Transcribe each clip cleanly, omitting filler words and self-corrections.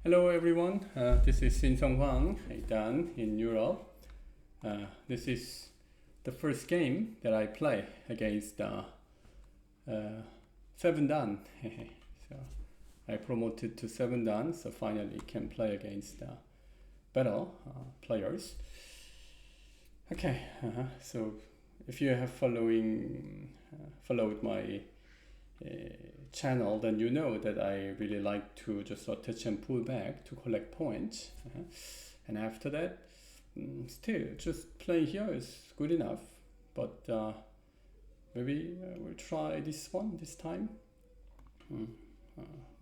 Hello everyone, this is Shin Sung Hwang, Dan in Europe. This is the first game that I play against 7 Dan. So I promoted to 7 Dan, so finally can play against better players. Okay, so if you have followed my channel, then you know that I really like to just attach and pull back to collect points. And after that, still just playing here is good enough, but maybe we'll try this one this time.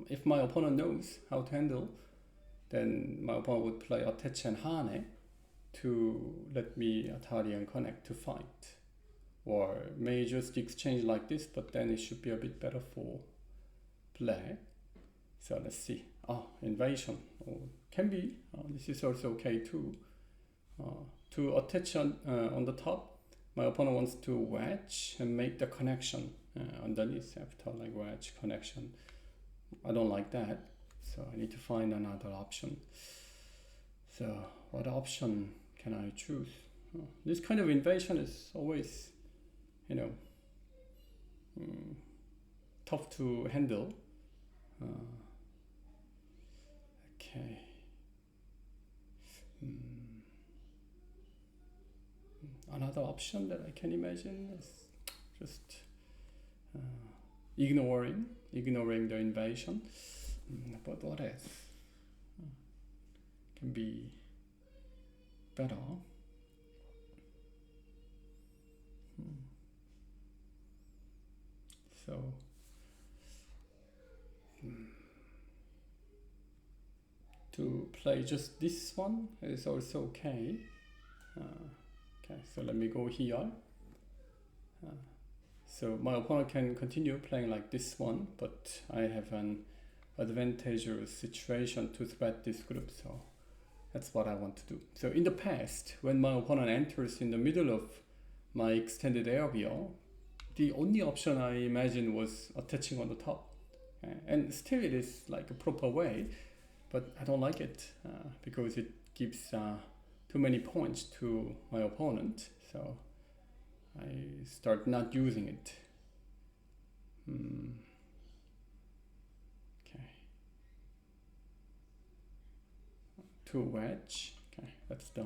If my opponent knows how to handle, then my opponent would play attach and hane to let me Atari and connect to fight. Or may just exchange like this, but then it should be a bit better for black. So let's see. Invasion. Can be. This is also okay too. To attach on the top, my opponent wants to wedge and make the connection underneath after like wedge connection. I don't like that, so I need to find another option. So what option can I choose? This kind of invasion is always, tough to handle. Okay. Another option that I can imagine is just ignoring the invasion. But what else can be better? So to play just this one is also okay. Okay, so let me go here. So my opponent can continue playing like this one, but I have an advantageous situation to threat this group, so that's what I want to do. So in the past, when my opponent enters in the middle of my extended area, the only option I imagined was attaching on the top. And still it is like a proper way, but I don't like it because it gives too many points to my opponent. So I start not using it. Okay. To wedge. Okay, that's the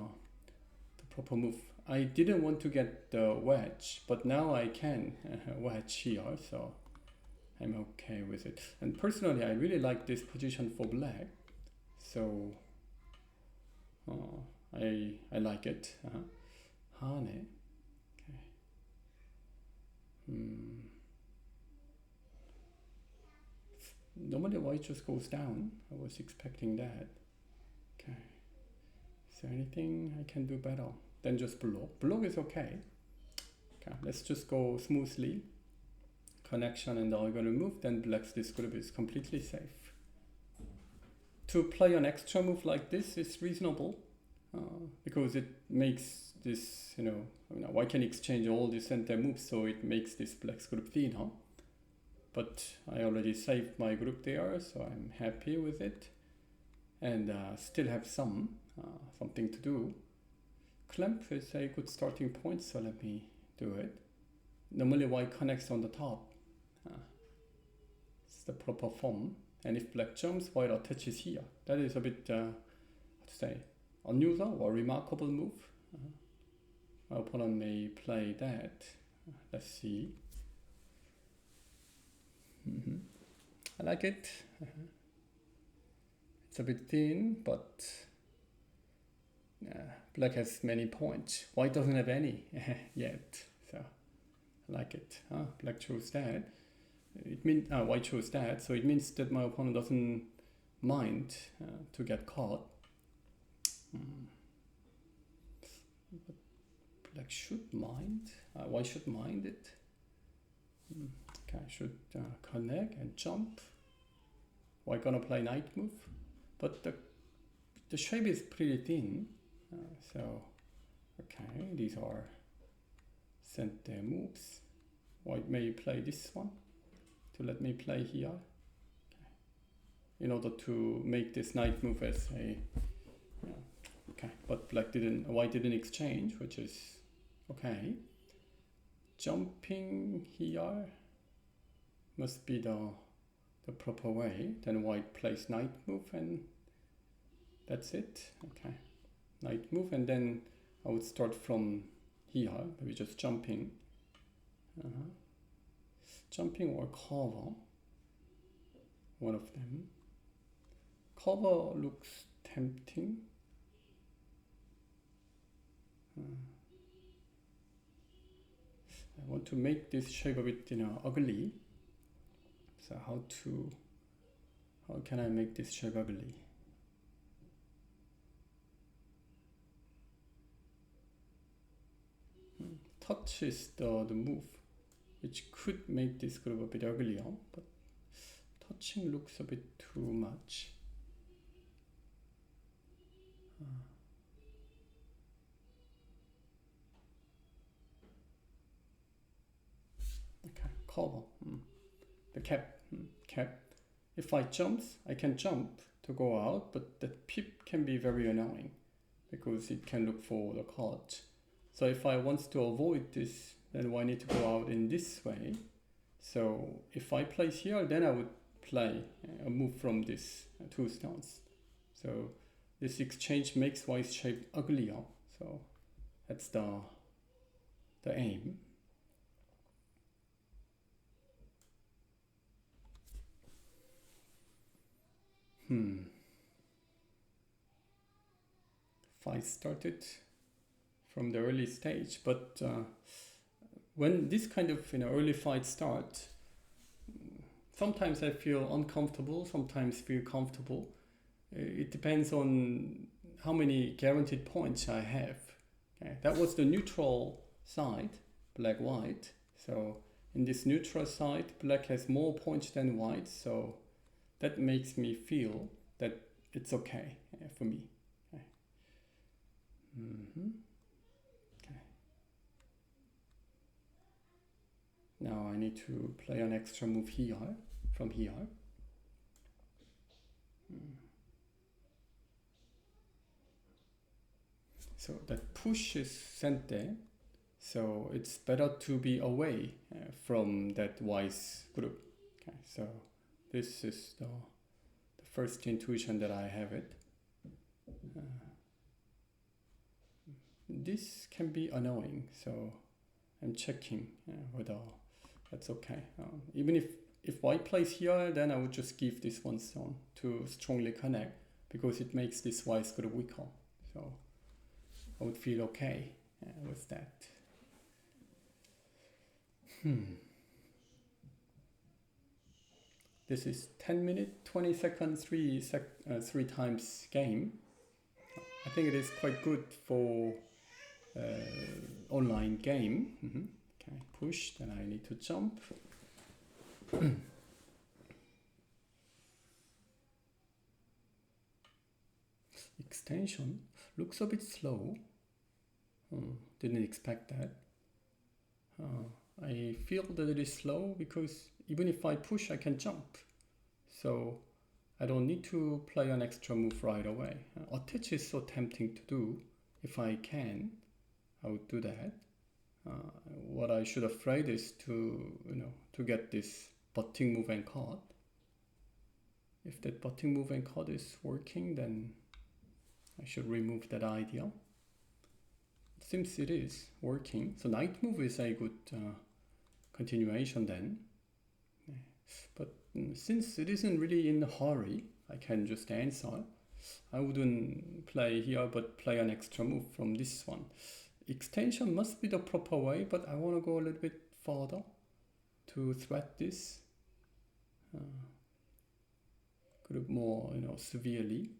proper move. I didn't want to get the wedge, but now I can wedge here, so I'm okay with it. And personally, I really like this position for black, so I like it. Hane. Okay. Normally white just goes down. I was expecting that. Okay. Is there anything I can do better than just block? Block is okay. Okay, let's just go smoothly. Connection and I'm gonna move, then black's this group is completely safe. To play an extra move like this is reasonable because it makes this, white can exchange all these center moves, so it makes this black's group thinner. But I already saved my group there, so I'm happy with it. And still have something to do. Clamp is a good starting point, so let me do it. Normally white connects on the top. It's the proper form. And if black jumps, white attaches here. That is a bit, unusual or remarkable move. My opponent may play that. Let's see. I like it. It's a bit thin, but black has many points. White doesn't have any yet, so I like it. Black chose that. It means white chose that, so it means that my opponent doesn't mind to get caught. But black should mind. White should mind it. Okay, I should connect and jump. White gonna play knight move, but the shape is pretty thin. So okay, these are center moves. White may play this one to let me play here. Okay. in order to make this knight move as a, okay, but white didn't exchange, which is okay. Jumping here must be the proper way. Then white plays knight move and that's it. Okay, knight move, and then I would start from here, maybe just jumping. Jumping or cover, one of them. Cover looks tempting. I want to make this shape a bit, ugly. So how can I make this shape ugly? Touch is the move, which could make this group a bit uglier, but touching looks a bit too much. Okay, cover. The cap. If I jumps, I can jump to go out, but that pip can be very annoying because it can look for the card. So if I want to avoid this, then I need to go out in this way. So if I place here, then I would play a move from this 2 stones. So this exchange makes white's shape uglier. So that's the aim. Fight started from the early stage, but when this kind of early fight starts, sometimes I feel uncomfortable, sometimes feel comfortable. It depends on how many guaranteed points I have. Okay, that was the neutral side, black white. So in this neutral side, black has more points than white, so that makes me feel that it's okay for me. Okay. Okay. Now I need to play an extra move here, from here. So that push is sent there. So it's better to be away from that wise group. Okay, so this is the first intuition that I have it. This can be annoying, so I'm checking whether that's okay. Even if white plays here, then I would just give this 1 stone to strongly connect because it makes this wise group weaker. So I would feel okay with that. This is 10 minutes, 20 seconds, 3 times game. I think it is quite good for online game. Okay, push, then I need to jump. Extension looks a bit slow. Didn't expect that. I feel that it is slow because even if I push, I can jump. So I don't need to play an extra move right away. Attach is so tempting to do. If I can, I would do that. What I should afraid is to get this butting move and cut. If that butting move and cut is working, then I should remove that idea. It seems it is working. So knight move is a good continuation then. But since it isn't really in a hurry, I can just answer. I wouldn't play here, but play an extra move from this one. Extension must be the proper way, but I want to go a little bit further to threat this group more, severely.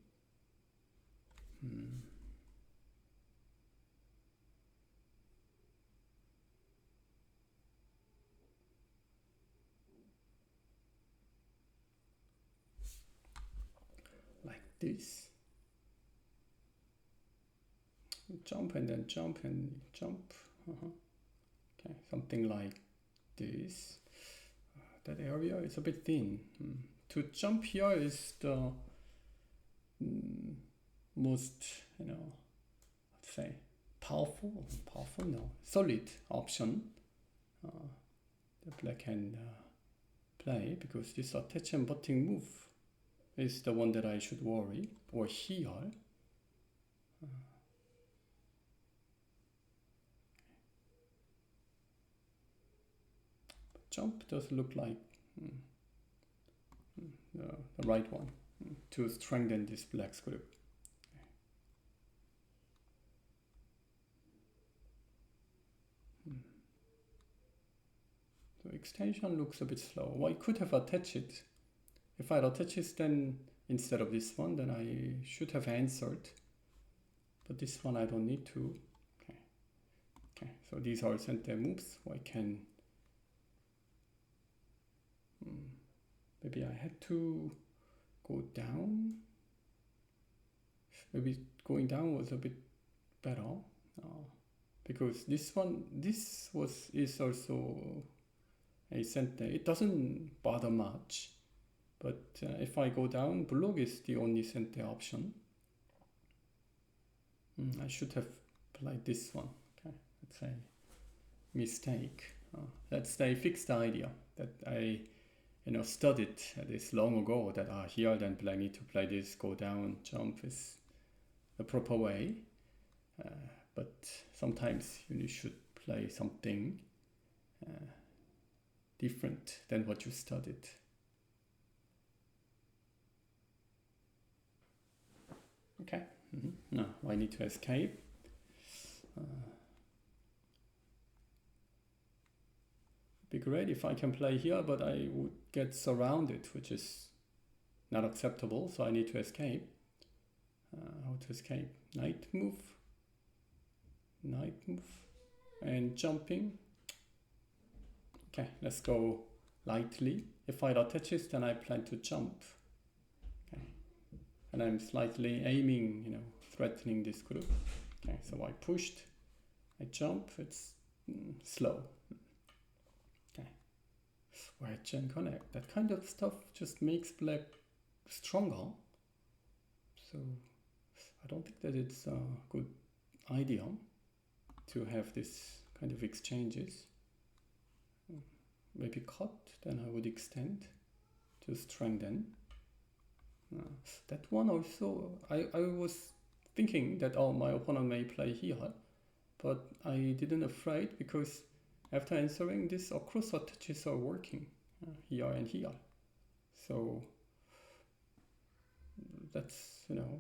Like this. Jump and then jump and jump. Okay, something like this. That area is a bit thin. to jump here is the most, let's say, powerful no, solid option that black can play, because this attach and butting move is the one that I should worry, or here. Jump does look like the right one to strengthen this black's grip. So extension looks a bit slow. Well, I could have attached it. If I attach it, then instead of this one, then I should have answered. But this one I don't need to. Okay. So these are center moves. So I can. Maybe I had to go down. Maybe going down was a bit better, because this is also a center. It doesn't bother much, but if I go down, block is the only center option. I should have played this one. Okay, that's a mistake. That's a fixed idea that I studied this long ago, that here then I need to play this, go down, jump is the proper way. But sometimes you should play something different than what you studied. Okay. Now I need to escape. Be great if I can play here, but I would get surrounded, which is not acceptable, so I need to escape. How to escape? Knight move, and jumping. Okay, let's go lightly. If I attach it, then I plan to jump. Okay, and I'm slightly aiming, threatening this group. Okay, so I pushed, I jump, it's slow. Okay, wedge and connect. That kind of stuff just makes black stronger. So I don't think that it's a good idea to have this kind of exchanges. Maybe cut, then I would extend to strengthen. That one also, I was thinking that my opponent may play here, but I didn't afraid, because after answering this, across attaches are working here and here. So that's not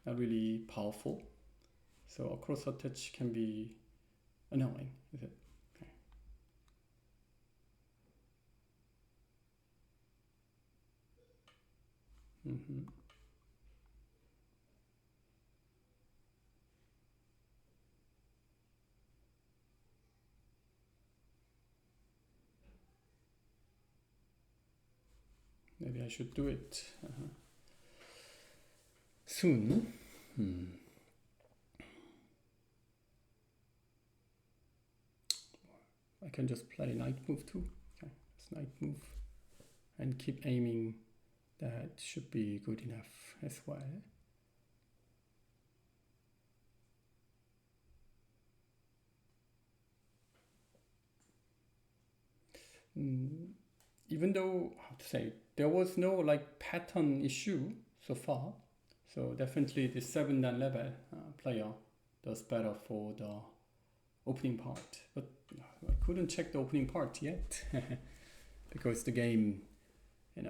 really powerful. So a cross attach can be annoying, is it? Okay. Maybe I should do it soon. I can just play knight move too. Okay, it's knight move, and keep aiming. That should be good enough as well. Even though, how to say, there was no pattern issue so far, so definitely the 7th level player does better for the opening part, but I couldn't check the opening part yet because the game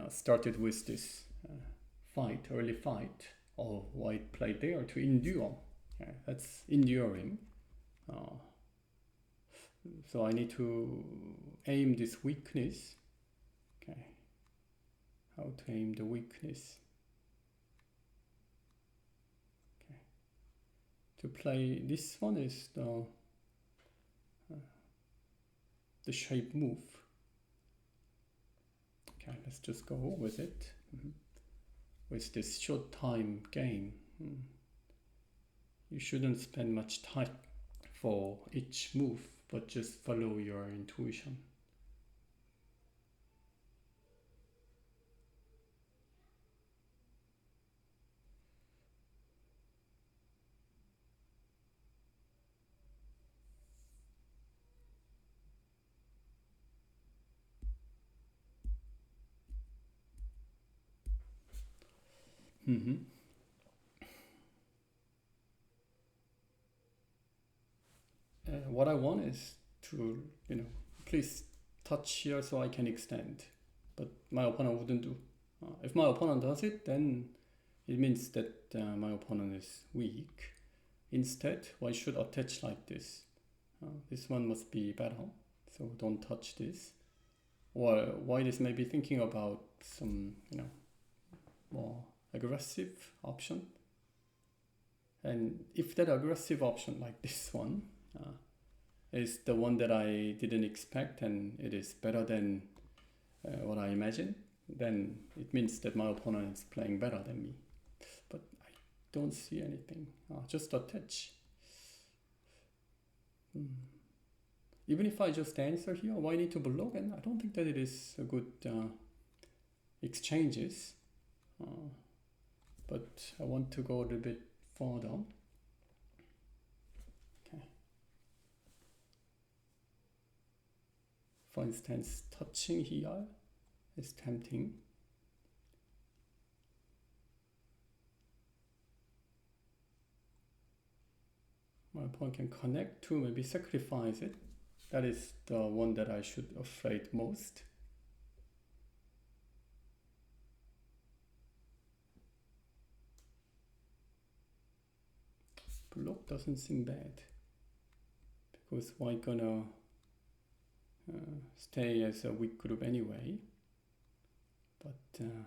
started with this early fight. White played there to endure. That's enduring. So I need to aim this weakness. Okay, how to aim the weakness? Okay, to play this one is the shape move. Okay, let's just go with it. With this short time game, you shouldn't spend much time for each move, but just follow your intuition. Mm-hmm. What I want is to, please touch here so I can extend. But my opponent wouldn't do. If my opponent does it, then it means that my opponent is weak. Instead, I should attach like this. This one must be better, so don't touch this. Or white is maybe thinking about some, more aggressive option. And if that aggressive option like this one is the one that I didn't expect and it is better than what I imagined, then it means that my opponent is playing better than me. But I don't see anything. Just attach. Even if I just answer here, why need to block? And I don't think that it is a good exchanges. But I want to go a little bit further. Okay. For instance, touching here is tempting. My opponent can connect to maybe sacrifice it. That is the one that I should afraid most. Block doesn't seem bad because white gonna stay as a weak group anyway. But a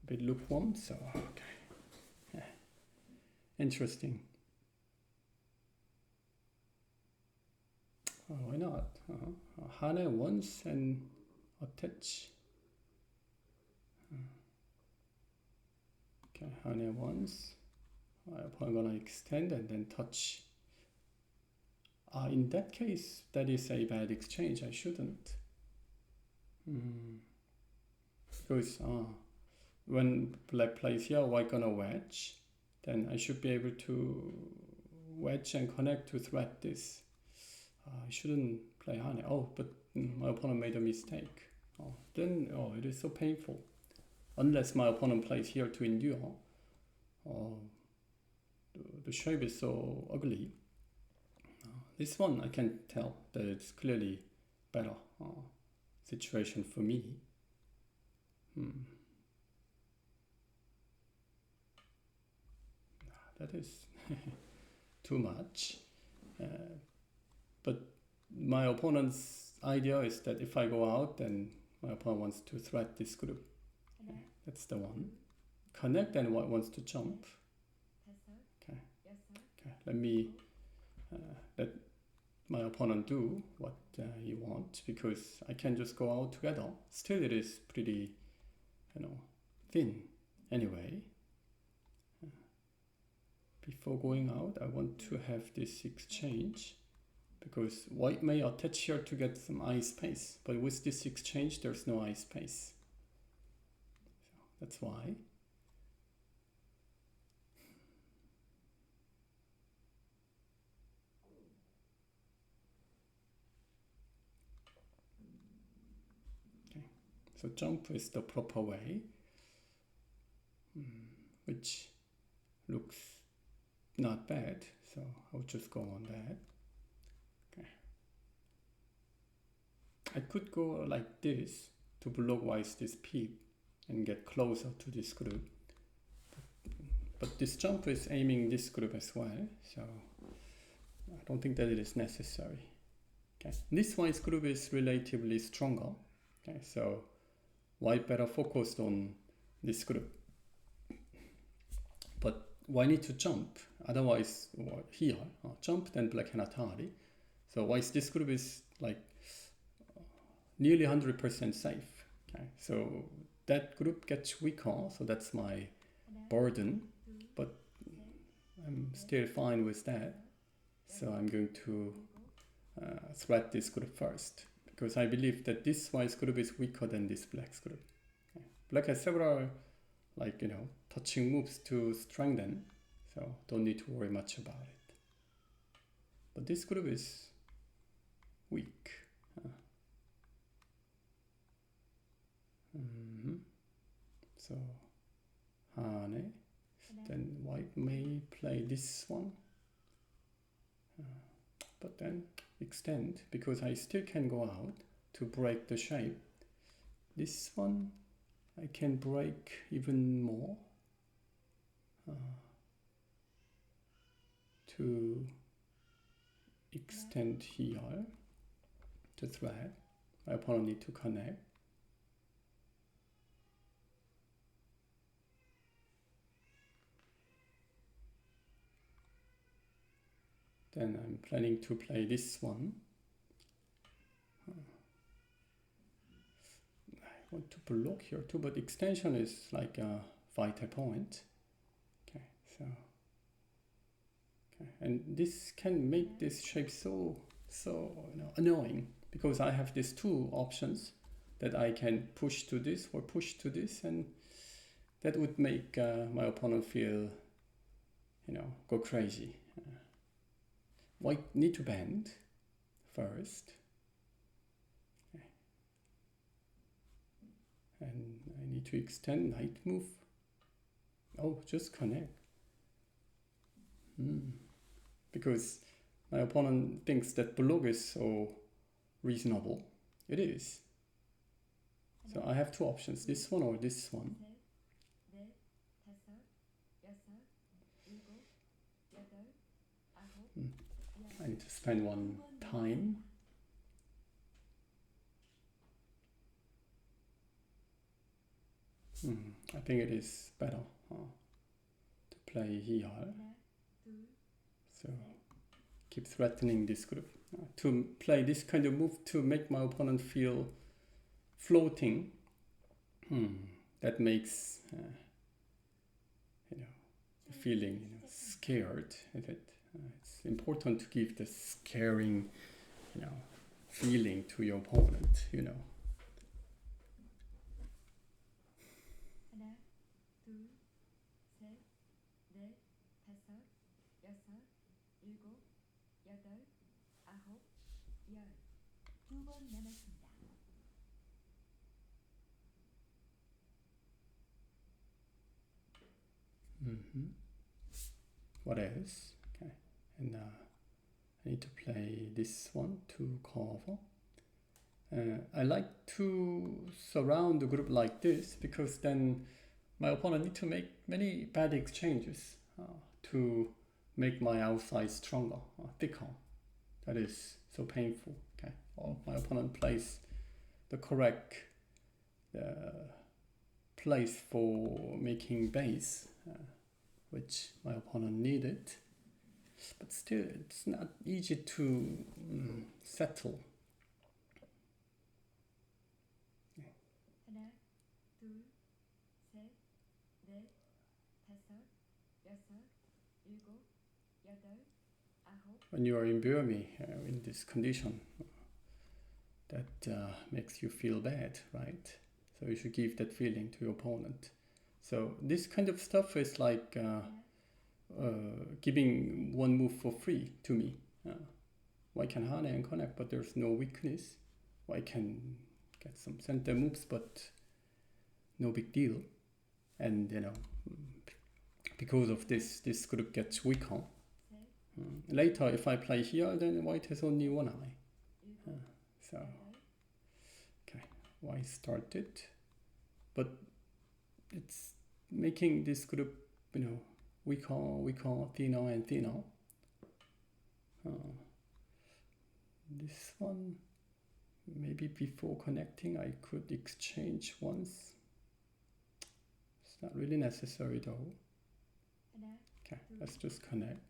bit lukewarm, so okay. Yeah. Interesting. Why not? Hane once and attach. Okay, Hane once. I'm gonna extend and then touch. In that case, that is a bad exchange. I shouldn't. Because when black plays here, white gonna wedge. Then I should be able to wedge and connect to threat this. I shouldn't play Hane. Oh, but my opponent made a mistake. Then it is so painful. Unless my opponent plays here to endure. The shape is so ugly. This one I can tell that it's clearly better situation for me. That is too much. But my opponent's idea is that if I go out, then my opponent wants to threat this group. Okay, that's the one. Connect and wants to jump. Okay. Okay. Let me let my opponent do what he wants, because I can just go out together. Still, it is pretty, thin. Anyway, before going out, I want to have this exchange, because white may attach here to get some eye space, but with this exchange, there's no eye space. So that's why. Okay, so jump is the proper way, which looks not bad, so I'll just go on that. Okay. I could go like this to block white's this peep and get closer to this group. But this jump is aiming this group as well, so I don't think that it is necessary. Okay. This white's group is relatively stronger. Okay, so white better focused on this group. But white need to jump, otherwise here, jump, then black cannot hurry. So white's this group is like nearly 100% safe. Okay, so that group gets weaker, so that's my burden, but I'm still fine with that. So I'm going to threat this group first, because I believe that this white's group is weaker than this black's group. Okay. Black has several, touching moves to strengthen, so don't need to worry much about it. But this group is weak. So Hane. Then white may play this one. But then extend, because I still can go out to break the shape. This one I can break even more to extend here the thread. My opponent need to connect. Then I'm planning to play this one. I want to block here too, but extension is like a vital point. Okay, so and this can make this shape so annoying, because I have these two options that I can push to this or push to this, and that would make my opponent feel, go crazy. White need to bend first, and I need to extend knight move. Oh, just connect. Because my opponent thinks that block is so reasonable. It is. So I have two options, this one or this one. I need to spend one time. I think it is better to play here. So keep threatening this group. To play this kind of move to make my opponent feel floating. That makes the feeling scared. It's important to give the scaring feeling to your opponent. What else? Okay, and I need to play this one to cover. I like to surround the group like this, because then my opponent need to make many bad exchanges to make my outside stronger, thicker. That is so painful. Okay, or my opponent plays the correct place for making base, which my opponent needed, but still it's not easy to settle. When you are in Burmese in this condition, that makes you feel bad, right? So you should give that feeling to your opponent. So this kind of stuff is like giving one move for free to me. White can Hane and connect, but there's no weakness. White can get some center moves, but no big deal. And because of this group gets weaker. Later, if I play here, then white has only one eye. So, okay, white started, but it's making this group, weaker, thinner and thinner. This one, maybe before connecting, I could exchange once. It's not really necessary though. Okay, let's just connect.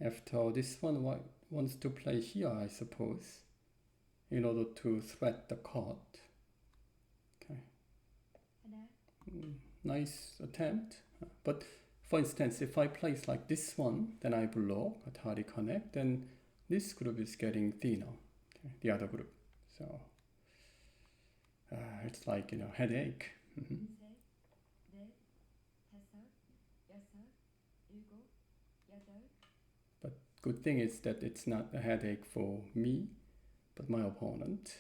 After this one, white wants to play here, I suppose, in order to threat the card. Okay. Nice attempt. But for instance, if I place like this one, then I block, Atari connect, then this group is getting thinner. Okay, the other group. So it's like, you know, headache. But good thing is that it's not a headache for me, but my opponent.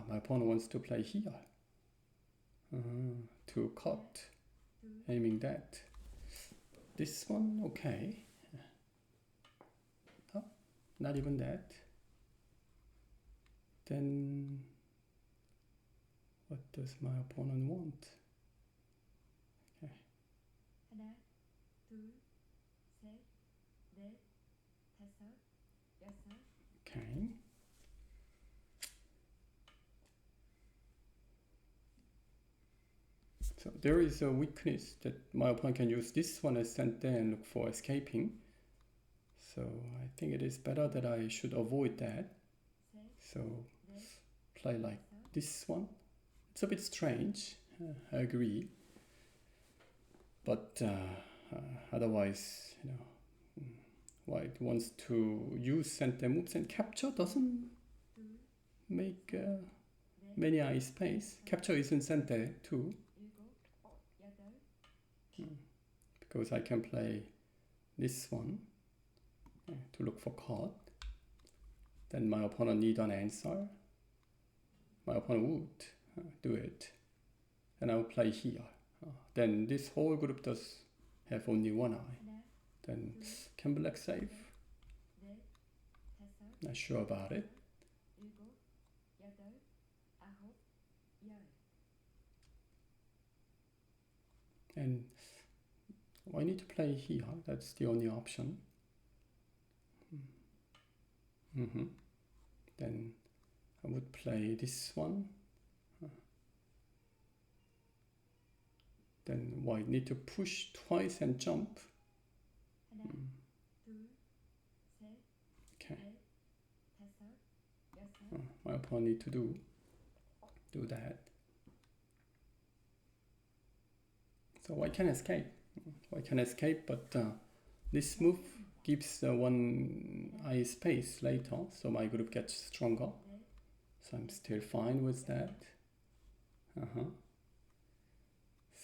My opponent wants to play here. To cut, aiming that. This one, okay. Oh, not even that. Then what does my opponent want? Okay. Okay. So there is a weakness that my opponent can use this one as center and look for escaping. So I think it is better that I should avoid that. So play like this one. It's a bit strange, I agree. But otherwise, you know, white wants to use center moves, and capture doesn't make many eye space. Capture is in center too. Because I can play this one to look for card. Then my opponent need an answer. My opponent would do it. And I will play here. Then this whole group does have only one eye. Then can black save? Not sure about it. And I need to play here. That's the only option. Then I would play this one. Then white need to push twice and jump. Okay. My opponent need to do that. So white can escape. White can escape, but this move gives one eye space later, so my group gets stronger. So I'm still fine with that.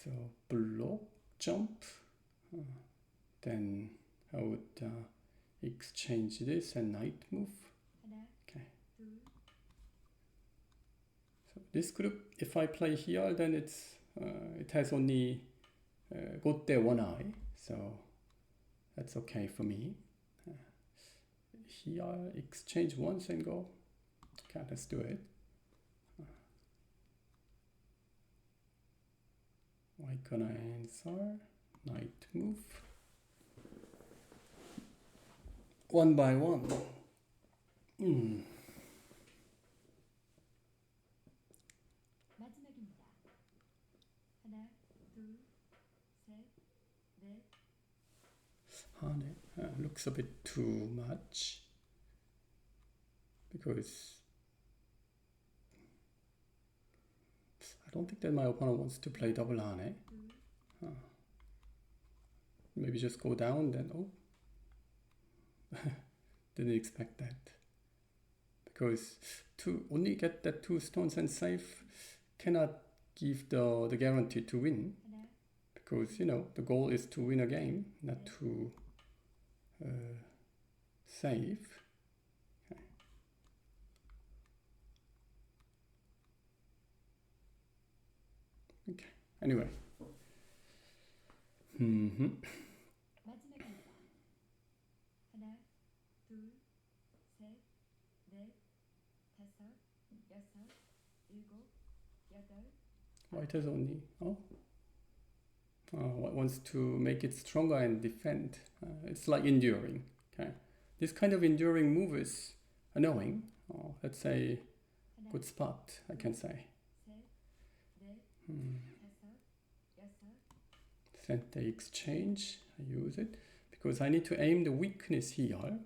So block, jump. Then I would exchange this and knight move. Okay. So this group, if I play here, then it has only got there one eye, so that's okay for me. Here, exchange once and go. Okay, let's do it. White gonna answer. Knight move. One by one. Looks a bit too much because I don't think that my opponent wants to play double hane. Maybe just go down then. Oh, didn't expect that, because to only get that 2 stones and save cannot give the guarantee to win, because you know the goal is to win a game, not to save. Okay. Anyway. White has only white wants to make it stronger and defend. It's like enduring. Okay, this kind of enduring move is annoying. Let's say good spot, I can say. Center exchange. I use it because I need to aim the weakness here.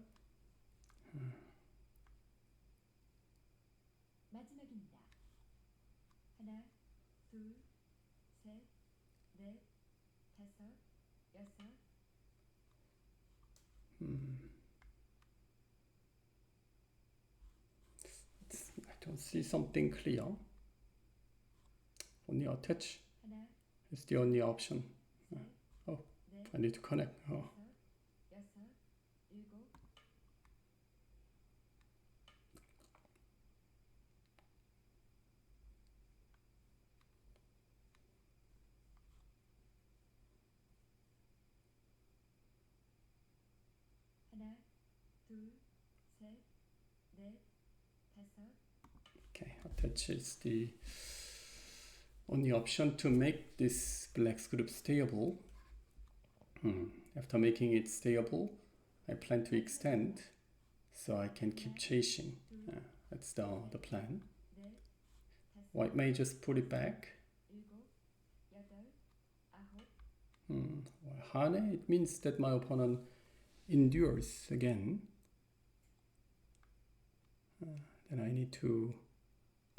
see something clear. Only attach is the only option. Oh, I need to connect. Oh. Okay, attach is the only option to make this black group stable. After making it stable, I plan to extend so I can keep chasing. That's the plan. White may just put it back. Hane, it means that my opponent endures again. Then I need to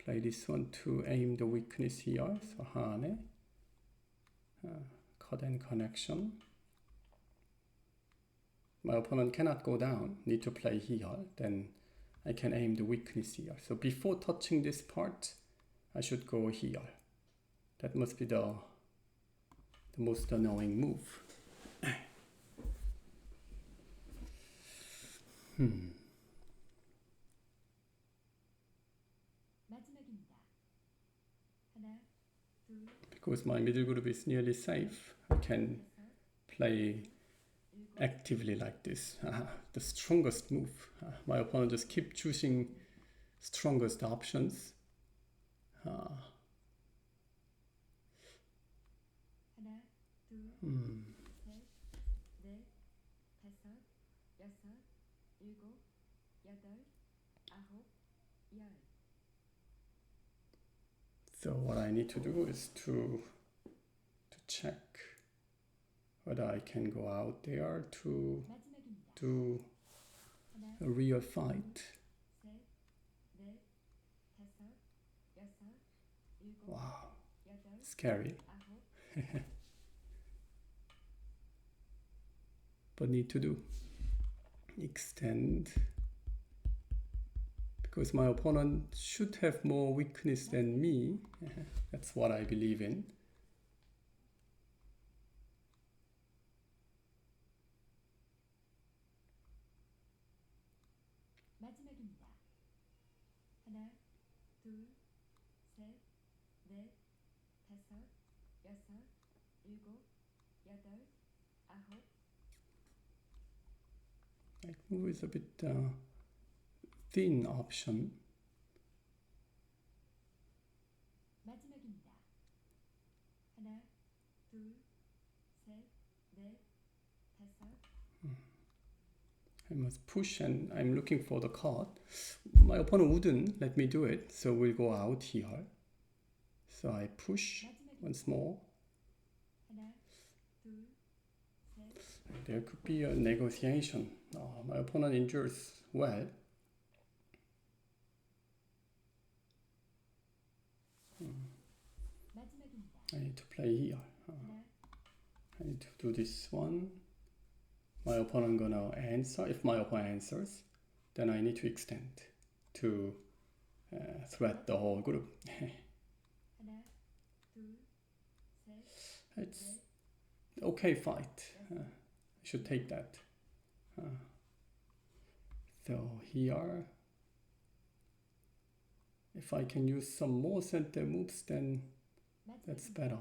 play this one to aim the weakness here. So Hane, cut and connection. My opponent cannot go down, need to play here, then I can aim the weakness here. So before touching this part, I should go here. That must be the most annoying move. Because my middle group is nearly safe, I can play actively like this. The strongest move. My opponent just keep choosing strongest options. So what I need to do is to check whether I can go out there to do a real fight. Wow, scary. But need to do. Extend. Because my opponent should have more weakness than me. That's what I believe in. That move is a bit thin option. I must push and I'm looking for the card. My opponent wouldn't let me do it, so we'll go out here. So I push once more. There could be a negotiation. My opponent endures well. I need to play here. I need to do this one. My opponent gonna answer. If my opponent answers, then I need to extend to threat the whole group. It's okay fight. I should take that. So here, if I can use some more center moves, then that's better.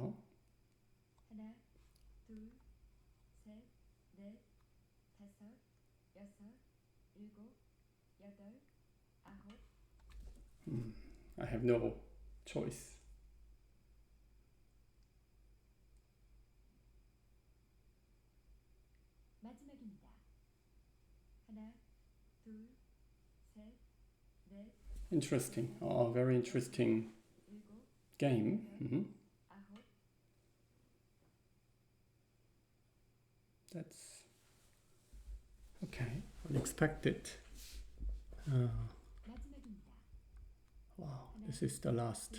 I have no choice. Interesting. Very interesting game. That's okay. Unexpected. Wow, this is the last.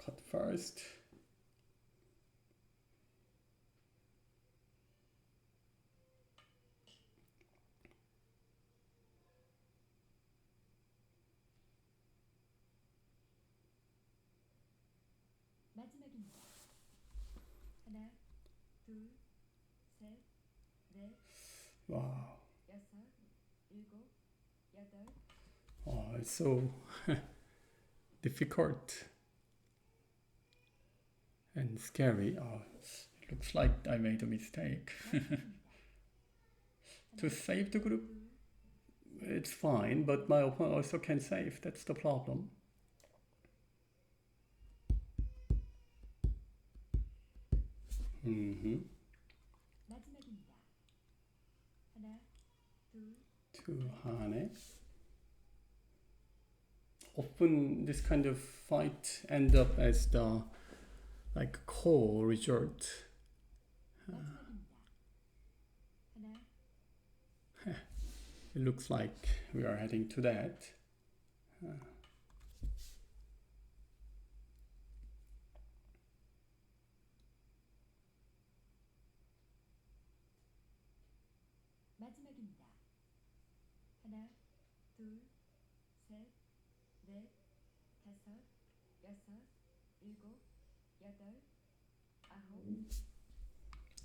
Cut first. Wow. Oh, it's so difficult and scary. Oh, it looks like I made a mistake. To save the group, it's fine, but my opponent also can save. That's the problem. Two hane. Often this kind of fight end up as the like core result. It looks like we are heading to that.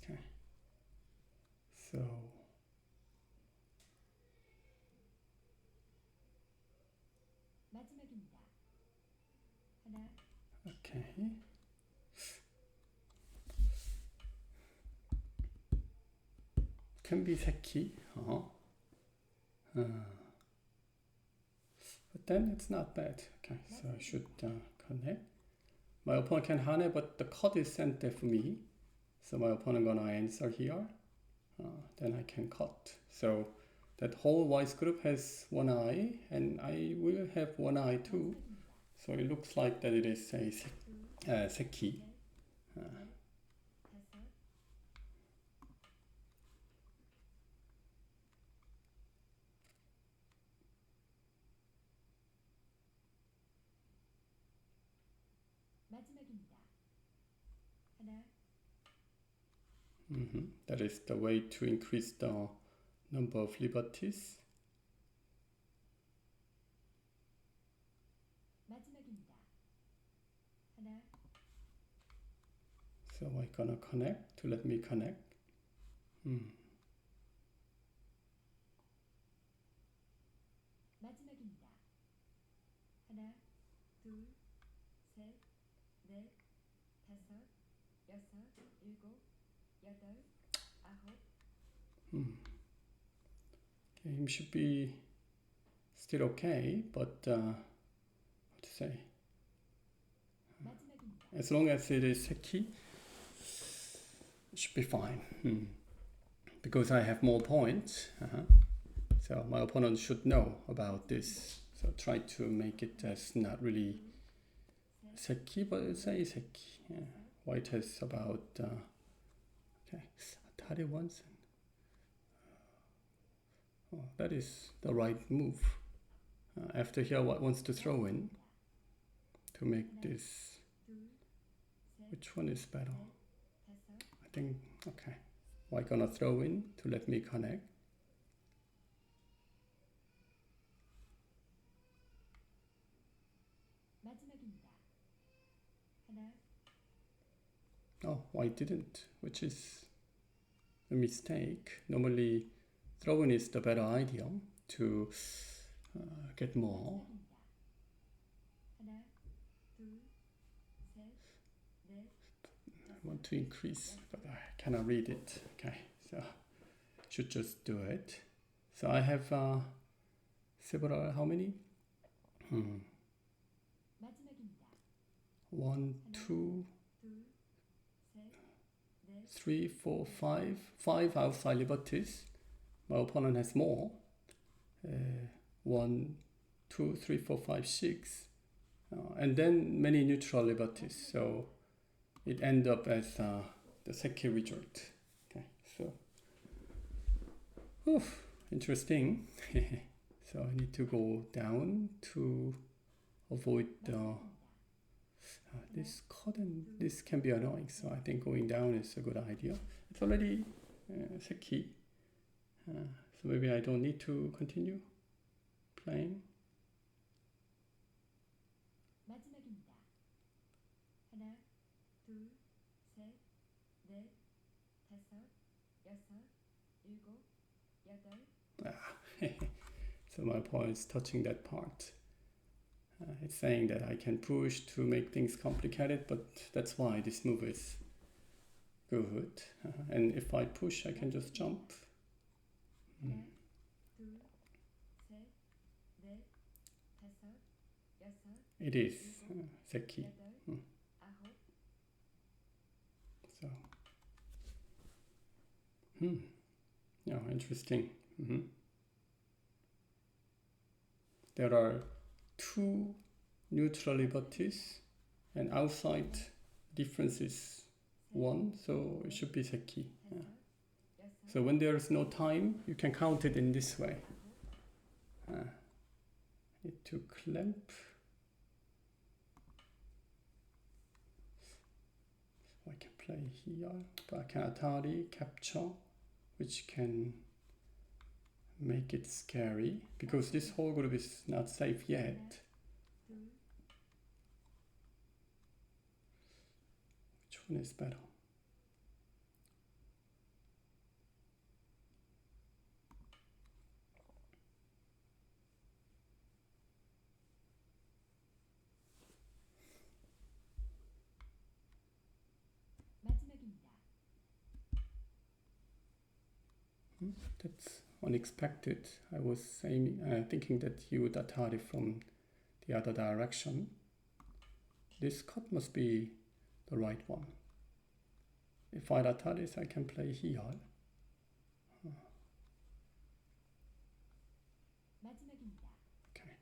Okay. So okay. Can be seki. But then it's not bad. Okay, so I should connect. My opponent can hane, but the card is sent there for me. So my opponent gonna answer here. Then I can cut. So that whole white group has one eye, and I will have one eye too. So it looks like that it is a seki. That is the way to increase the number of liberties. So I'm gonna connect to let me connect. Game should be still okay, but what to say? As long as it is seki, it should be fine. Because I have more points. So my opponent should know about this. So try to make it as not really seki, but it's a seki. Yeah. White has about okay, Atari once. Oh, that is the right move. After here, White wants to throw in to make this. Which one is better? I think okay. White gonna throw in to let me connect. Oh, White didn't, which is a mistake. Normally, throwing is the better idea to get more. I want to increase, but I cannot read it. Okay, so should just do it. So I have several, how many? 1, 2, 3, 4, 5. 5 outside liberties. My opponent has more. 1, 2, 3, 4, 5, 6. And then many neutral liberties. So it ends up as the seki result. Okay, so interesting. So I need to go down to avoid this cut, and this can be annoying. So I think going down is a good idea. It's already seki. So maybe I don't need to continue playing. 둘, 셋, 넷, 다섯, 여섯, 일곱, 여덟. So my pawn is touching that part. It's saying that I can push to make things complicated, but that's why this move is good. And if I push, I can just jump. 하나, 둘, 셋, 넷, 다섯, 여섯, It is Seki. 여덟, 아홉. So, yeah, interesting. There are two neutral liberties, and outside difference is one, so it should be Seki. Yeah. So when there is no time, you can count it in this way. Need to clamp. So I can play here, but I can Atari capture, which can make it scary because this whole group is not safe yet. Which one is better? 마지막입니다. That's unexpected. I was thinking that he would Atari from the other direction. This cut must be the right one. If I Atari this, I can play here. 마지막입니다. Okay.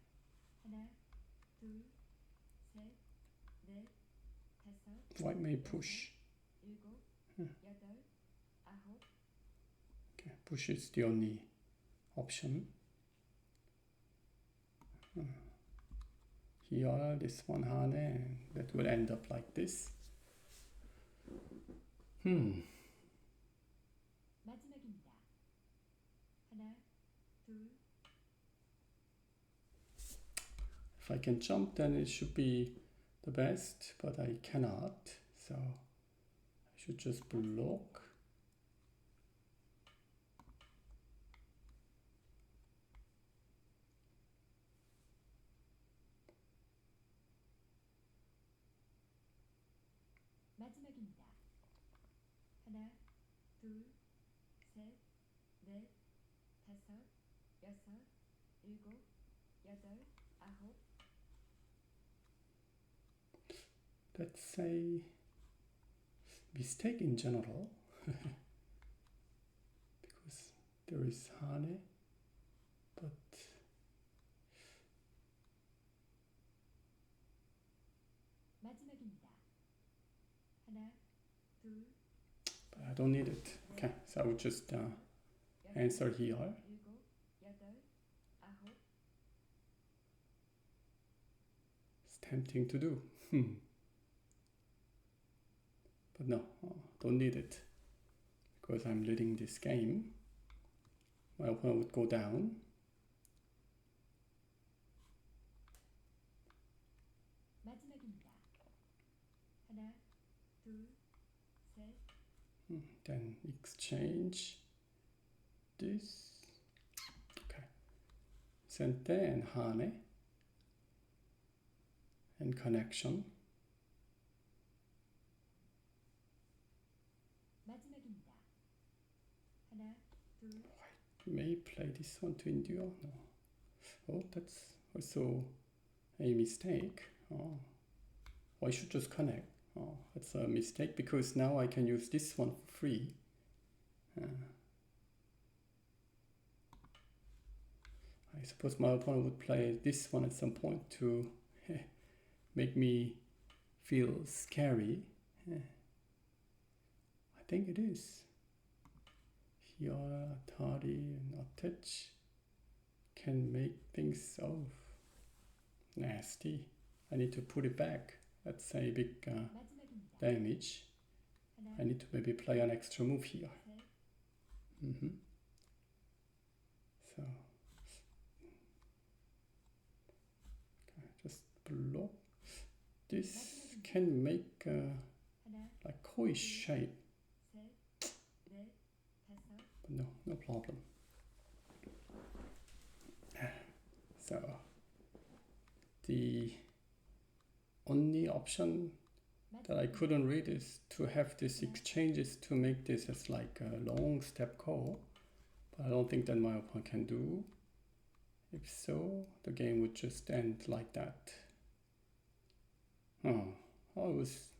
하나, 둘, 셋, 넷, 다섯. White may push. 일곱, 여덟, 아홉. Okay, push is the only option. Here, this one Hane, that will end up like this. 마지막입니다. 하나, 둘. If I can jump, then it should be the best, but I cannot, so I should just block. 마지막입니다. 하나, 둘, 셋, 넷, 다섯, 여섯, 일곱, 여덟, 아홉. That's a mistake in general because there is Hane, but 마지막입니다. 하나, 둘, I don't need it. Okay, so I would just answer here. 일곱, 여덟, 아홉. It's tempting to do. But no, don't need it. Because I'm leading this game. My opponent would go down. 마지막입니다. 하나, 둘, 셋. Then exchange this. Okay. Sente and Hane. And connection. 마지막입니다. 하나, 둘. May play this one to endure. No. Oh, that's also a mistake. Oh, I should just connect. Oh, that's a mistake because now I can use this one for free. I suppose my opponent would play this one at some point to make me feel scary. I think it is. Here, Atari and attach can make things so nasty. I need to put it back. That's a big damage. I need to maybe play an extra move here. So, okay, just block. This can make like koi shape, 셋, 넷, 다섯, but no problem. So the only option that I couldn't read is to have this exchanges to make this as like a long step call, but I don't think that my opponent can do. If so, the game would just end like that. Oh, it was,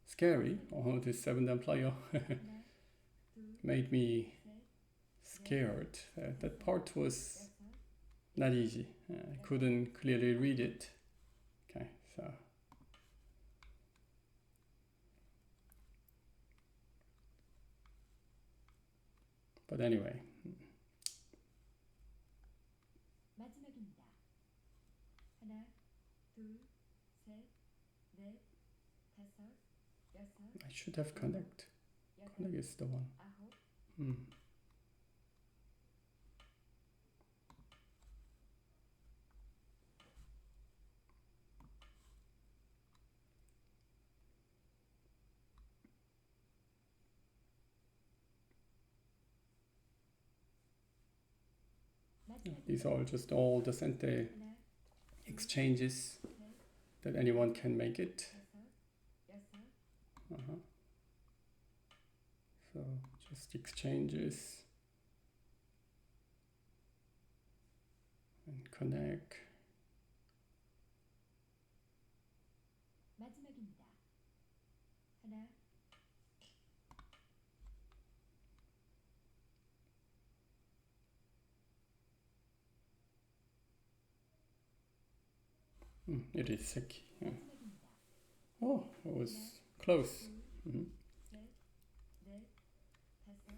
scary. Oh, this 7-dan player 하나, 둘, made me 셋, scared. That part was 여섯, not easy. I couldn't clearly read it. Okay, so. But anyway. 마지막입니다. 하나, 둘, 셋, 넷, 다섯, 여섯, I should have connect. Connect is the one. 아홉, These are just all the cente 하나, exchanges that anyone can make it. 다섯, 여섯, So just exchanges and connect. 마지막입니다. 하나, It is seki. Yeah. 마지막입니다. Oh, it was close. 둘, 셋, 넷, 다섯,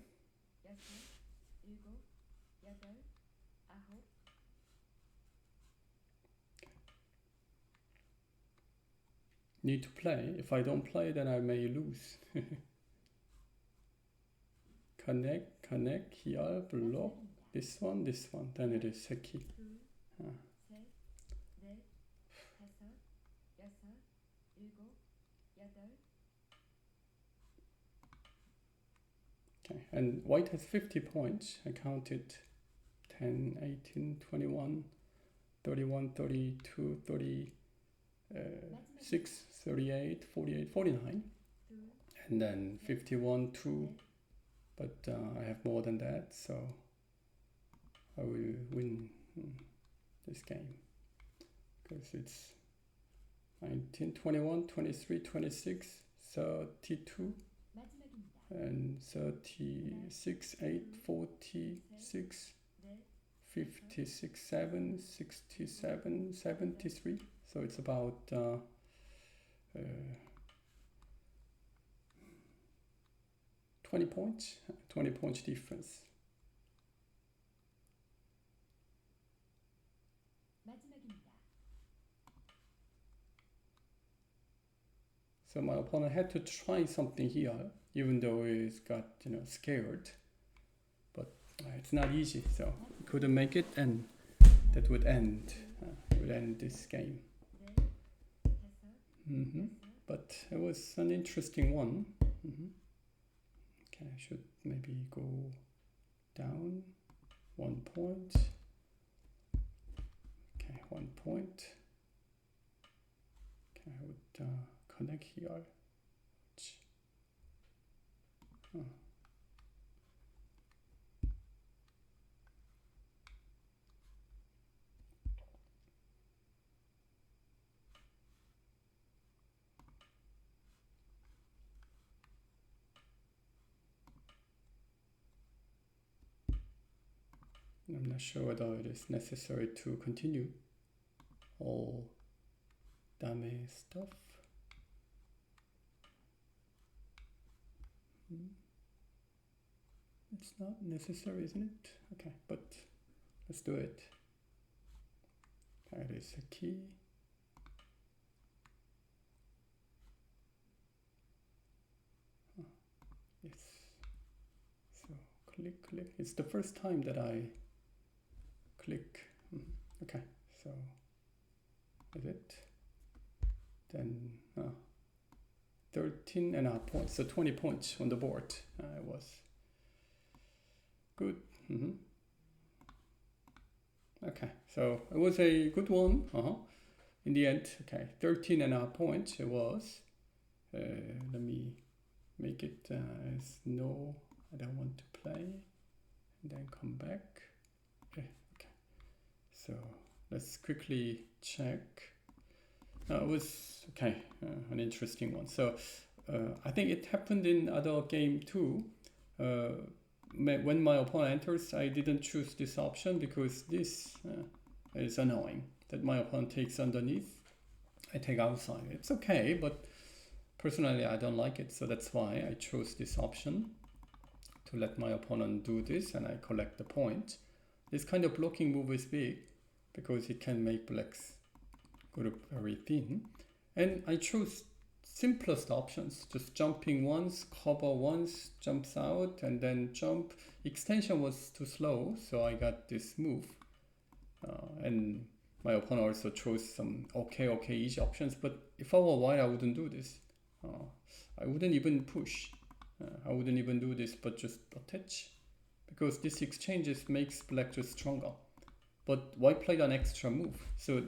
여섯, 일곱, 여덟, 아홉, Need to play. If I don't play, then I may lose. Connect, here, block. This one, then it is seki. 둘, 아. 셋, 넷, 다섯, 여섯, 일곱, 여덟, Okay, and white has 50 points. I counted 10, 18, 21, 31, 32, 36, 38, 48, 49, 둘, and then 51, 2, but I have more than that, so I will win this game because it's 19, 21, 23, 26, 32, 마지막입니다. and 36, 8, 46, 넷, 56, 7, 67, 73. So it's about 20 points difference. 마지막입니다. So my opponent had to try something here, even though he's got, scared. But it's not easy, so he couldn't make it, and that would end this game. 넷, 다섯, But it was an interesting one. Okay, I should maybe go down 1 point. Okay, 1 point. Okay, I would connect here. I'm not sure whether it is necessary to continue all dame stuff. It's not necessary, isn't it? Okay, but let's do it. That is a key. Yes. So click. It's the first time that I click. Okay, so is it? Then 13.5 points, so 20 points on the board. It was good. Okay, so it was a good one. In the end, okay, 13.5 points it was. Let me make it as no, I don't want to play, and then come back. Okay, so let's quickly check. It was okay, an interesting one. So I think it happened in other game too. When my opponent enters, I didn't choose this option because this is annoying. That my opponent takes underneath, I take outside. It's okay, but personally I don't like it, so that's why I chose this option to let my opponent do this, and I collect the point. This kind of blocking move is big because it can make black's group very thin, and I chose simplest options, just jumping once, cover once, jumps out, and then jump. Extension was too slow, so I got this move, and my opponent also chose some okay easy options. But if I were white, I wouldn't do this. I wouldn't even push. I wouldn't even do this, but just attach, because this exchanges makes black just stronger. But white played an extra move, so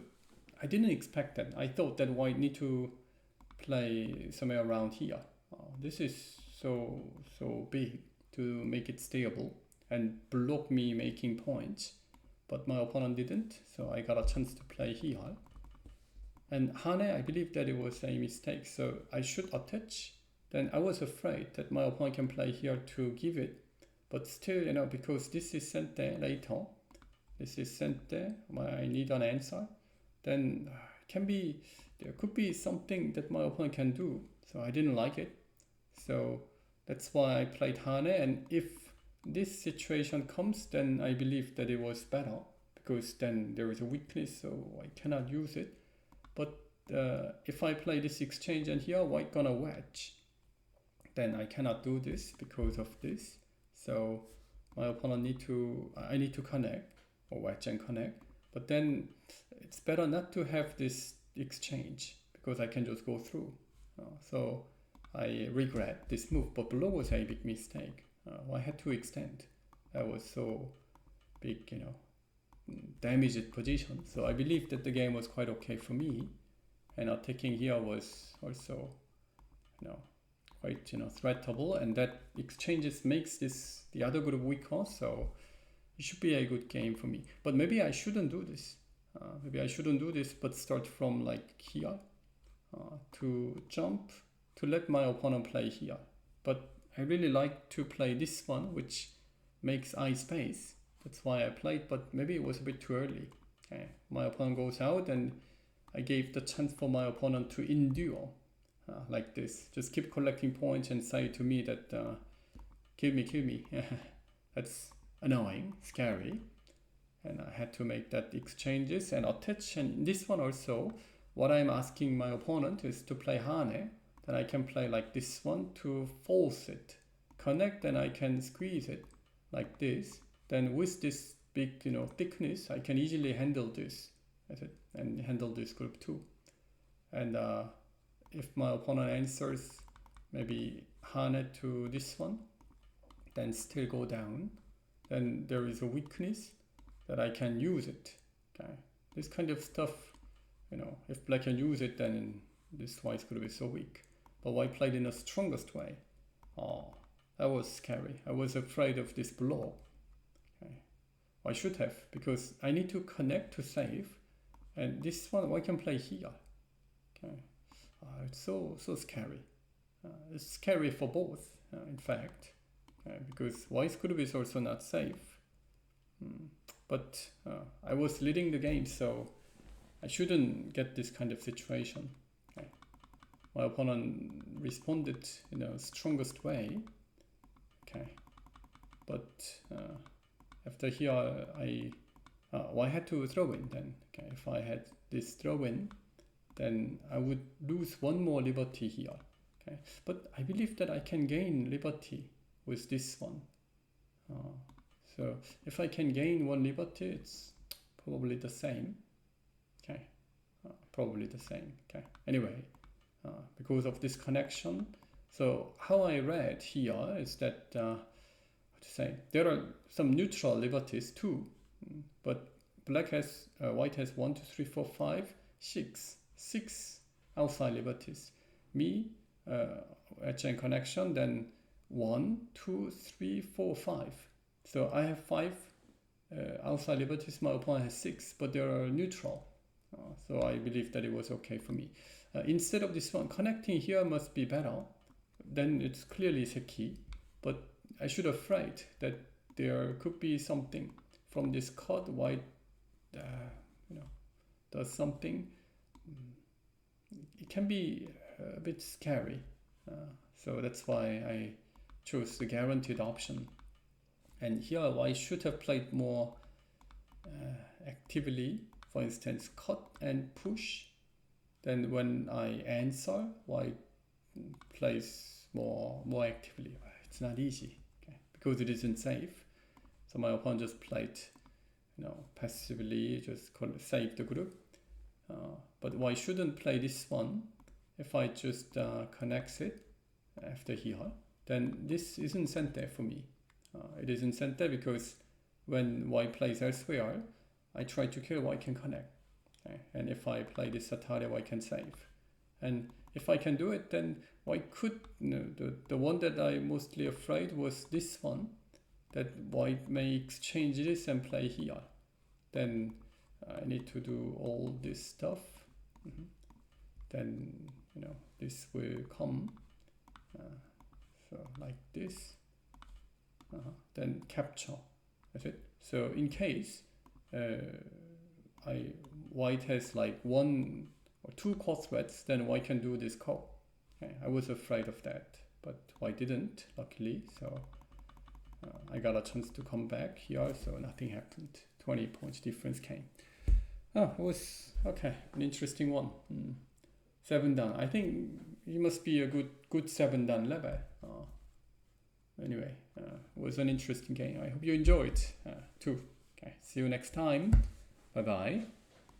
I didn't expect that. I thought that white need to play somewhere around here. This is so big to make it stable and block me making points, but my opponent didn't, so I got a chance to play here. And Hane, I believe that it was a mistake, so I should attach. Then I was afraid that my opponent can play here to give it, but still, you know, because this is sent there later, this is sent there, I need an answer, then there could be something that my opponent can do, so I didn't like it. So that's why I played Hane, and if this situation comes, then I believe that it was better, because then there is a weakness, so I cannot use it. But if I play this exchange and here white gonna wedge, then I cannot do this because of this. So my opponent I need to connect, or wedge and connect. But then it's better not to have this exchange, because I can just go through. So I regret this move, but below was a big mistake. I had to extend. That was so big, you know, damaged position. So I believe that the game was quite okay for me, and attacking here was also, you know, quite, you know, threatable, and that exchanges makes the other group weaker. So it should be a good game for me. But maybe I shouldn't do this. But start from like here to jump to let my opponent play here. But I really like to play this one, which makes eye space. That's why I played, but maybe it was a bit too early. Okay, my opponent goes out, and I gave the chance for my opponent to endure like this. Just keep collecting points and say to me that kill me. That's annoying, scary. And I had to make that exchanges and attach. And this one also, what I'm asking my opponent is to play Hane. Then I can play like this one to force it. Connect, and I can squeeze it like this. Then with this big, you know, thickness, I can easily handle this and handle this group too. And if my opponent answers maybe Hane to this one, then still go down, then there is a weakness that I can use it. Okay, this kind of stuff, you know, if black can use it, then this white's gonna be so weak. But white played in the strongest way. Oh, that was scary. I was afraid of this blow. Okay, I should have, because I need to connect to save, and this one white can play here. Okay, it's so scary. It's scary for both, in fact, because white's group is also not safe. But I was leading the game, so I shouldn't get this kind of situation. Okay. My opponent responded in the strongest way. Okay, but after here I had to throw in then. Okay, if I had this throw in, then I would lose one more liberty here. Okay, but I believe that I can gain liberty with this one. So if I can gain one liberty, it's probably the same. Okay, probably the same. Okay, anyway, because of this connection. So how I read here is that what to say, there are some neutral liberties too, but white has 1, 2, 3, 4, 5, 6 outside liberties. Me, chain connection, then 1, 2, 3, 4, 5. So I have 5 outside liberties. My opponent has 6, but they are neutral. So I believe that it was okay for me. Instead of this one, connecting here must be better. Then it's clearly seki, but I should have afraid that there could be something from this cut. White, does something. It can be a bit scary. So that's why I chose the guaranteed option. And here white should have played more actively. For instance, cut and push. Then when I answer, white plays more actively. It's not easy, okay? Because it isn't safe. So my opponent just played, passively, just save the group. But white shouldn't play this one. If I just connects it after here, then this isn't sente for me. It isn't sente because when white plays elsewhere, I try to kill, white can connect. Okay? And if I play this satare, white can save. And if I can do it, then white could, the one that I'm mostly afraid was this one, that white may exchange this and play here. Then I need to do all this stuff. Then, this will come. So like this. Then capture. That's it. So in case white has like 1 or 2 core threads, then white can do this call. Okay, I was afraid of that, but white didn't, luckily. So I got a chance to come back here, so nothing happened. 20 points difference came. It was okay, an interesting one. 7 dan. I think it must be a good 7 dan level. Anyway, it was an interesting game. I hope you enjoyed too. Okay, see you next time. Bye bye.